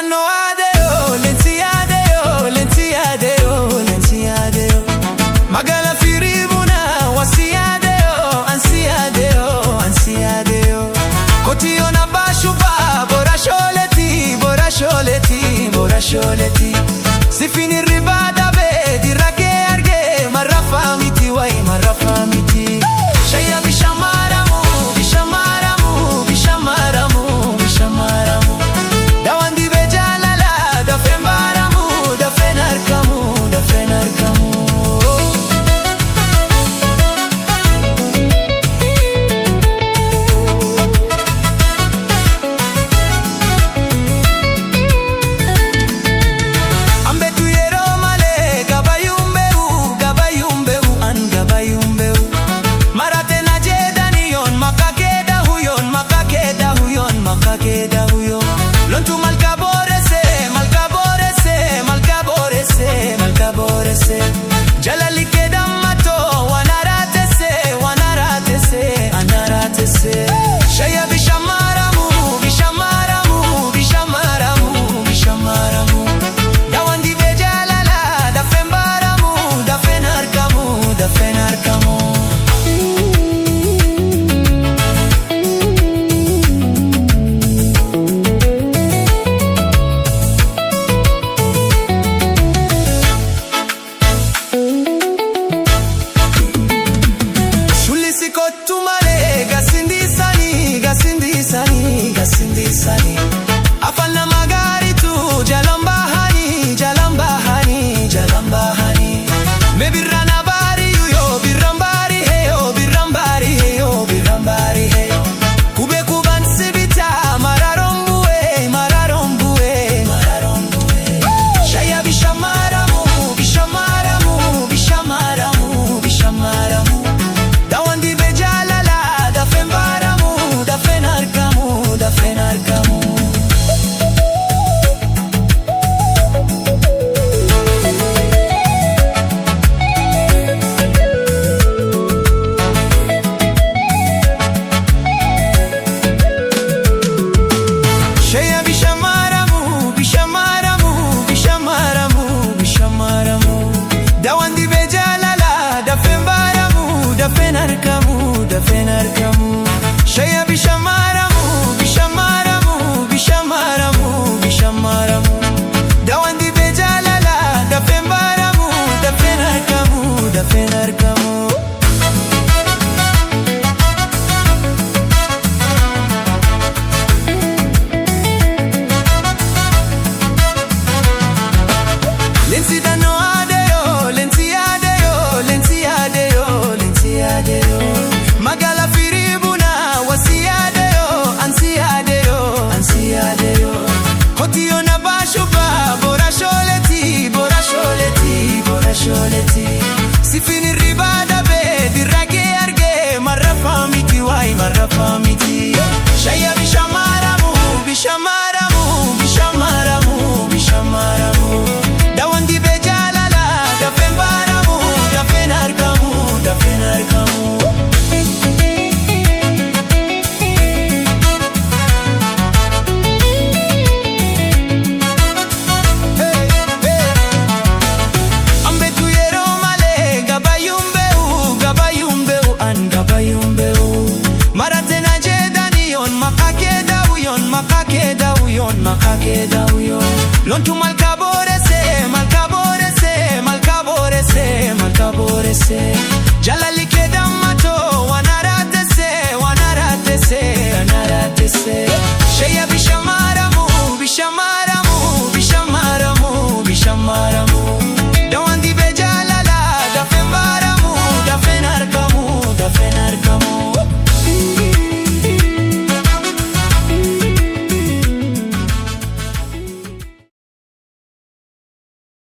no adeo, lenzi adeo, lenzi adeo, lenzi adeo. Magala firibuna, wasi adeo, ansi adeo, ansi adeo. Kotio na bashuba, bora sholeti, bora sholeti, bora sholeti. Sifini ribada be, dirake arge, marrafa miti wai, marrafa miti. Shaya bishamaramu, bishamaramu, bishamaramu, bishamaramu. Dawandi bejalala, dafembaramu, dafenarkamu, dafenarkamu. Lontu malkaborese, malkaborese, malkaborese, malkaborese. Jalali kedamato, wanaratese, wanaratese, anaratese. Shaya bishamaramu, bishamaramu, bishamaramu, bishamaramu. Dawandi bejalala, dafembaramu, dafenarkamu, dafenarkamu. Tumare gasindisani, gasindisani, gasindisani. Afalna magari tu jalambahani, jalambahani, jalambahani. Me birrana bari yo, birrambari heyo, birrambari heyo, birrambari heyo. Kube kuban sibita, mararombuwe, mararombuwe, mararombuwe. Shaya bishamaramu, bishamaramu, bishamaramu, bishamaramu. Dawandi bejalala, dafembaramu, dafenarkamu, dafenarkamu. Shaya bishamaramu, bishamaramu, bishamaramu, bishamaramu. Dawandi bejalala, dafembaramu, dafenarkamu, dafenarkamu. Shaya bishamaramu, bishamaramu, bishamaramu, bishamaramu. Dawandi bejalala, dafembaramu, dafenarkamu, dafenarkamu. Lenzi dano adeo, lenzi adeo, lenzi adeo, lenzi adeo. Magala firibuna, wasi adeo, ansi adeo, ansi adeo. Kotio na bashuba, bora sholeti, bora sholeti, bora sholeti. Sifini ribada be, dirake arge, marrafa miti wai, marrafa miti. Shaya bishamaramu, bishamaramu, bishamaramu, bishamaramu. Dawandi bejalala, dafembaramu, dafenarkamu, dafenarkamu. Hey, hey. Ambe tuyero male, gabayumbeu, gabayumbeu, an gabayumbeu. Maratena jedani yon, makake dauyon, makake dauyon, makake dauyon. Lontu malkaborese, malkaborese, malkaborese, malkaborese. Jalali